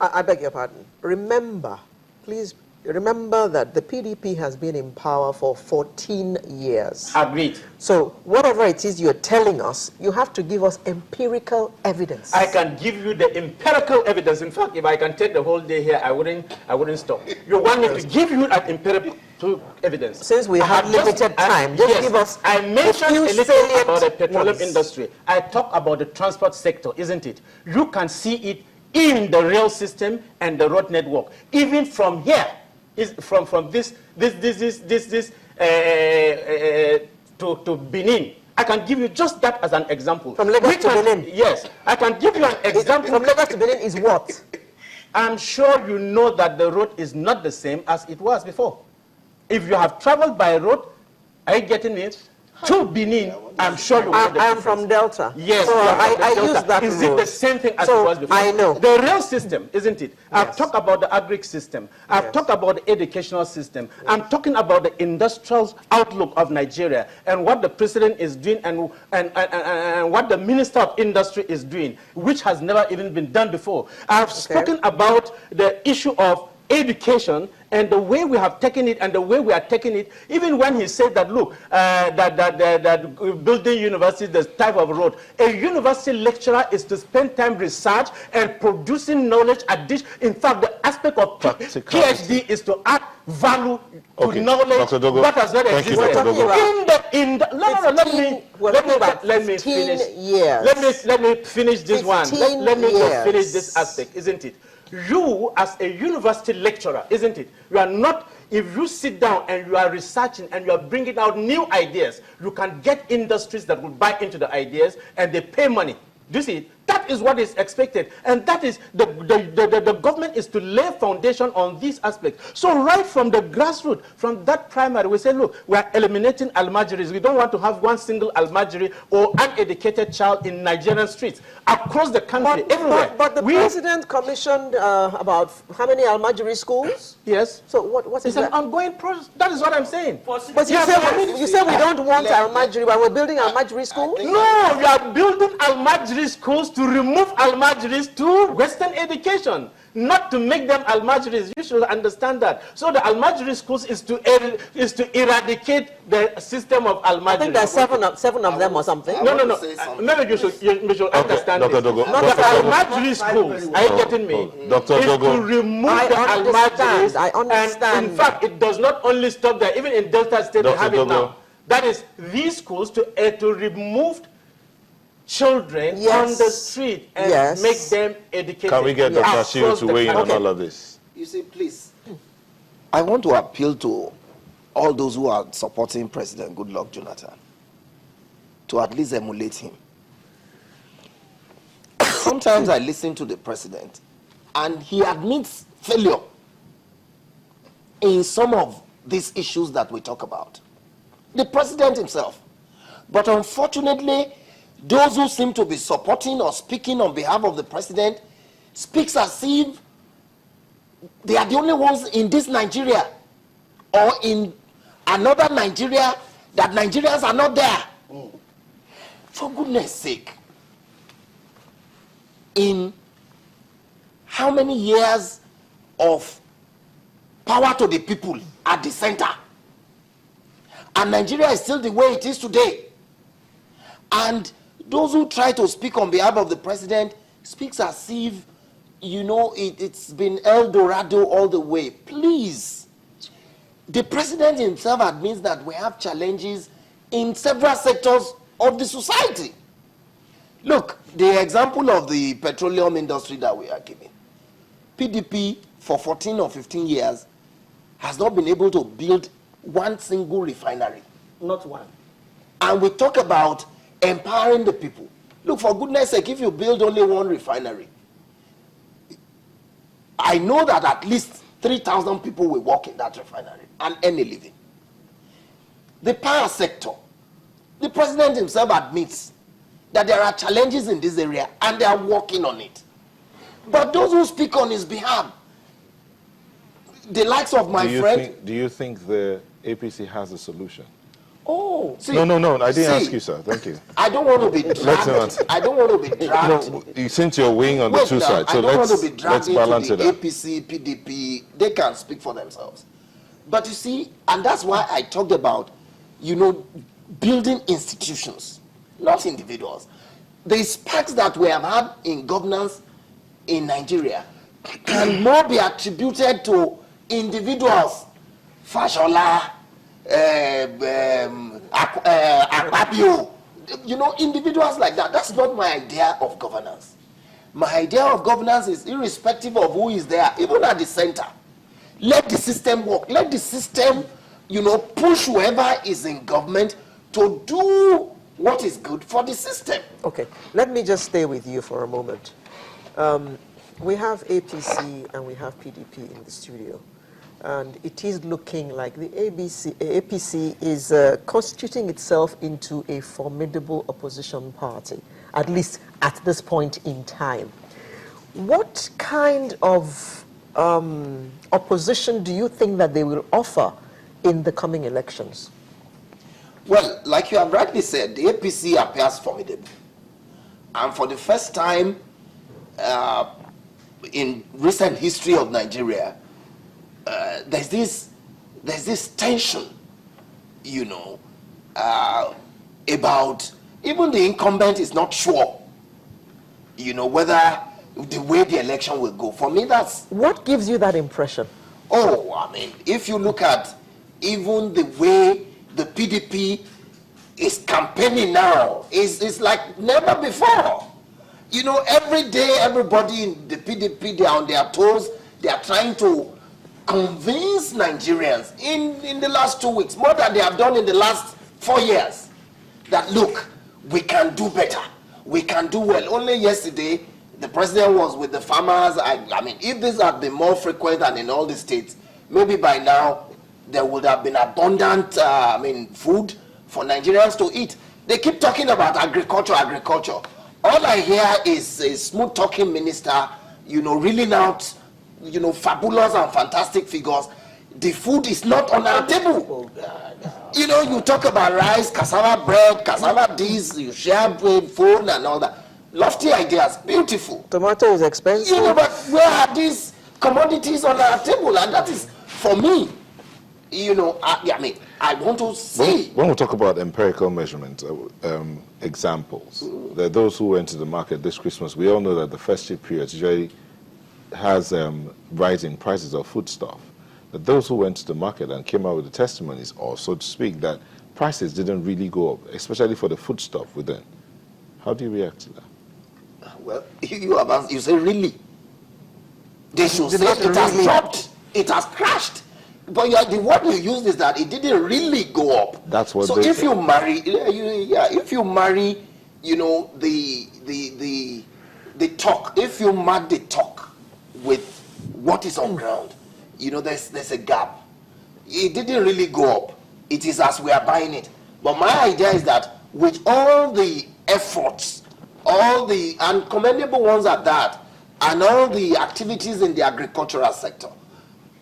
I beg your pardon. Remember, please remember that the PDP has been in power for 14 years. Agreed. So whatever it is you're telling us, you have to give us empirical evidence. I can give you the empirical evidence. In fact, if I can take the whole day here, I wouldn't stop. You want me to give you that empirical evidence? Since we have limited time, just give us. I mentioned a little about the petroleum industry. I talk about the transport sector, isn't it? You can see it in the rail system and the road network. Even from here, from this to Benin. I can give you just that as an example. From Lagos to Benin? Yes. I can give you an example. From Lagos to Benin is what? I'm sure you know that the road is not the same as it was before. If you have traveled by road, are you getting it? To Benin, I'm sure you know the I'm from Delta. Yes, so I use that Is road. it the same thing as it was before? I know. The rail system, isn't it? Yes. I've talked about the agri system. I've talked about the educational system. Yes. I'm talking about the industrial outlook of Nigeria and what the president is doing and what the minister of industry is doing, which has never even been done before. I've spoken about the issue of education and the way we have taken it and the way we are taking it, even when he said that, look, that building universities, this type of road. A university lecturer is to spend time research and producing knowledge addition. In fact, the aspect of PhD is to add value to knowledge that has not existed. Let me finish. Let me finish this one. Let me just finish this aspect, isn't it? You, as a university lecturer, isn't it? You are not, if you sit down and you are researching and you are bringing out new ideas, you can get industries that will buy into the ideas and they pay money. Do you see? That is what is expected. And that is, the government is to lay foundation on these aspects. So right from the grassroots, from that primary, we say, look, we are eliminating Almajiris. We don't want to have one single Almajiri or uneducated child in Nigerian streets. Across the country, everywhere. But the president commissioned about how many Almajiri schools? Yes. So what is an ongoing process. That is what I'm saying. But you say we don't want Almajiri, but we're building Almajiri schools? No, we are building Almajiri schools to remove Almajiris to Western education, not to make them Almajiris. You should understand that. So the Almajiri schools is to eradicate the system of Almajiris. I think there's seven of them or something. No. Maybe you should understand this. The Almajiri schools, are you getting me? Dr. Dogo. To remove the Almajiris. I understand. And in fact, it does not only stop there. Even in Delta State, they have it now. That is, these schools to remove children on the street and make them educated. Can we get Dr. Shiu to weigh in on all of this? You see, please, I want to appeal to all those who are supporting President Goodluck Jonathan to at least emulate him. Sometimes I listen to the president and he admits failure in some of these issues that we talk about. The president himself. But unfortunately, those who seem to be supporting or speaking on behalf of the president speaks as if they are the only ones in this Nigeria or in another Nigeria that Nigerians are not there. For goodness sake, in how many years of power to the people at the center, and Nigeria is still the way it is today, and those who try to speak on behalf of the president speaks as if, you know, it's been El Dorado all the way. Please, the president himself admits that we have challenges in several sectors of the society. Look, the example of the petroleum industry that we are giving. PDP, for 14 or 15 years, has not been able to build one single refinery. Not one. And we talk about empowering the people. Look, for goodness sake, if you build only one refinery, I know that at least 3,000 people will work in that refinery and earn a living. The power sector, the president himself admits that there are challenges in this area and they are working on it. But those who speak on his behalf, the likes of my friend... Do you think the APC has a solution? Oh. See, No, I didn't ask you, sir. Thank you. I don't want to be dragged. I don't want to be dragged. No, since you're weighing on the two sides, so I don't want to be dragged let's balance into it the out. APC, PDP. They can speak for themselves. But you see, and that's why I talked about, building institutions, not individuals. The sparks that we have had in governance in Nigeria can more be attributed to individuals. Fashola, Akpabio, individuals like that. That's not my idea of governance. My idea of governance is irrespective of who is there, even at the center. Let the system work. Let the system, push whoever is in government to do what is good for the system. Okay, let me just stay with you for a moment. We have APC and we have PDP in the studio. And it is looking like the APC is constituting itself into a formidable opposition party, at least at this point in time. What kind of opposition do you think that they will offer in the coming elections? Well, like you have rightly said, the APC appears formidable. And for the first time in recent history of Nigeria, there's this tension, about even the incumbent is not sure, whether the way the election will go. For me, that's... What gives you that impression? Oh, I mean, if you look at even the way the PDP is campaigning now, it's like never before. Every day, everybody in the PDP, they are on their toes. They are trying to convince Nigerians in the last 2 weeks, more than they have done in the last 4 years, that look, we can do better. We can do well. Only yesterday, the president was with the farmers. I mean, if these had been more frequent than in all the states, maybe by now there would have been abundant food for Nigerians to eat. They keep talking about agriculture. All I hear is a smooth talking minister, reeling out, fabulous and fantastic figures. The food is not on our table. You talk about rice, cassava bread, cassava this, you share phone and all that. Lofty ideas, beautiful. Tomato is expensive. But where are these commodities on our table? And that is, for me, I want to see. When we talk about empirical measurement, examples, there are those who went to the market this Christmas. We all know that the festive period usually has rising prices of foodstuff. But those who went to the market and came out with the testimonies, or so to speak, that prices didn't really go up, especially for the foodstuff within. How do you react to that? Well, you say really. They should say it has dropped, it has crashed. But the word you used is that it didn't really go up. That's what. So if you marry, if you marry, the talk. If you mark the talk with what is on ground, there's a gap. It didn't really go up. It is as we are buying it. But my idea is that with all the efforts, and commendable ones at that, and all the activities in the agricultural sector,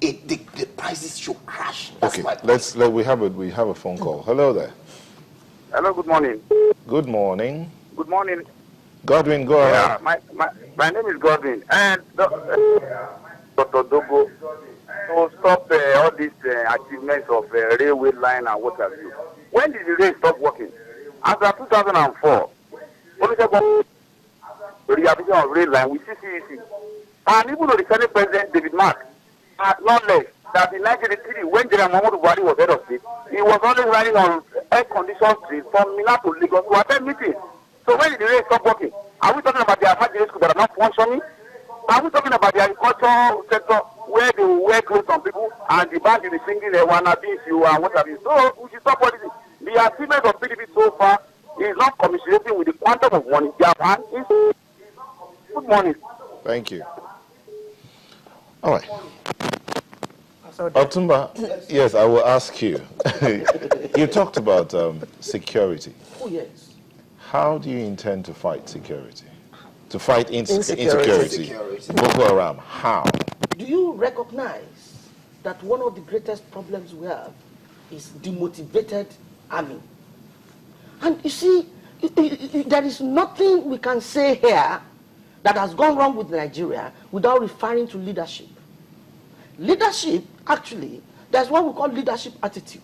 the prices should crash. That's okay, we have a phone call. Hello there. Hello, good morning. Good morning. Good morning. Godwin, go ahead. My name is Godwin, and Dr. Dogo, to stop all these achievements of railway line and what have you. When did the rail stop working? After 2004, rehabilitation of rail line with CCEC, and even though the Senate President David Mark acknowledged that in 1983, when General Muhammadu Buhari was head of state, he was always riding on air-conditioned streets from Milan to Lagos to attend meetings. So when did the rail stop working? Are we talking about the Afajiri schools that are not functioning? Are we talking about the agricultural sector where they will wear clothes on people and the band will be singing wanna be you and what have you? So we should stop all this. The achievement of PDP so far is not commiserating with the quantum of money they have had. Good morning. Thank you. All right. Otumba, yes, I will ask you. You talked about security. Oh, yes. How do you intend to fight security? To fight insecurity? Boko Haram, how? Do you recognize that one of the greatest problems we have is demotivated army. And you see, there is nothing we can say here that has gone wrong with Nigeria without referring to leadership. Leadership, actually, there's what we call leadership attitude.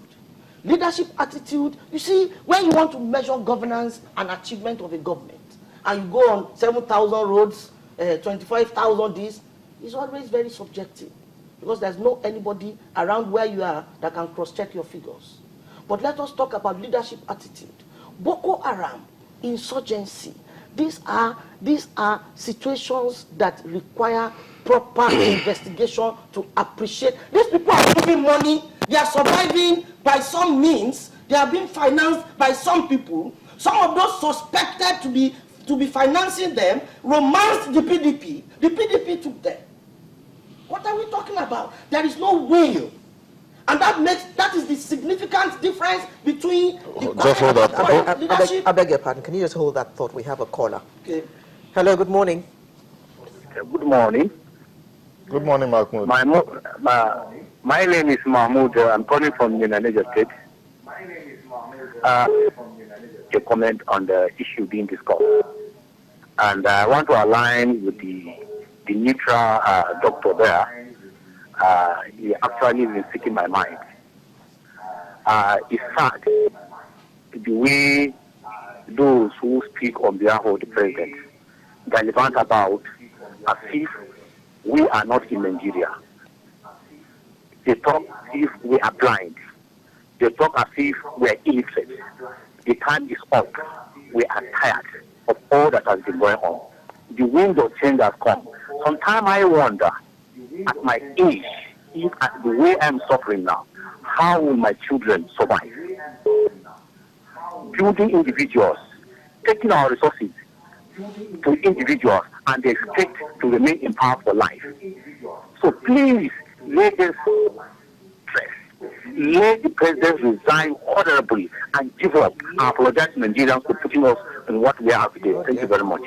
Leadership attitude, you see, when you want to measure governance and achievement of a government, and you go on 7,000 roads, 25,000 this, it's always very subjective, because there's no anybody around where you are that can cross-check your figures. But let us talk about leadership attitude. Boko Haram, insurgency, these are situations that require proper investigation to appreciate. These people are giving money, they are surviving by some means, they are being financed by some people. Some of those suspected to be financing them romanced the PDP. The PDP took them. What are we talking about? There is no will. And that is the significant difference between the Just hold that. leadership. I beg your pardon. Can you just hold that thought? We have a caller. Okay. Hello, good morning. Good morning. Good morning, Mahmoud. My name is Mahmoud. I'm calling from Niger State. A comment on the issue being discussed. And I want to align with the neutral doctor there. He actually been speaking my mind. It's sad the way those who speak on behalf of the president gallivant about as if we are not in Nigeria. They talk as if we are blind. They talk as if we are illiterate. The time is up. We are tired of all that has been going on. The wind of change has come. Sometimes I wonder, at my age, if at the way I'm suffering now, how will my children survive? Building individuals, taking our resources to individuals, and they expect to remain in power for life. So please, let us stress. Let the president resign honorably and give up and apologize to Nigerians for putting us in what we are today. Thank you very much.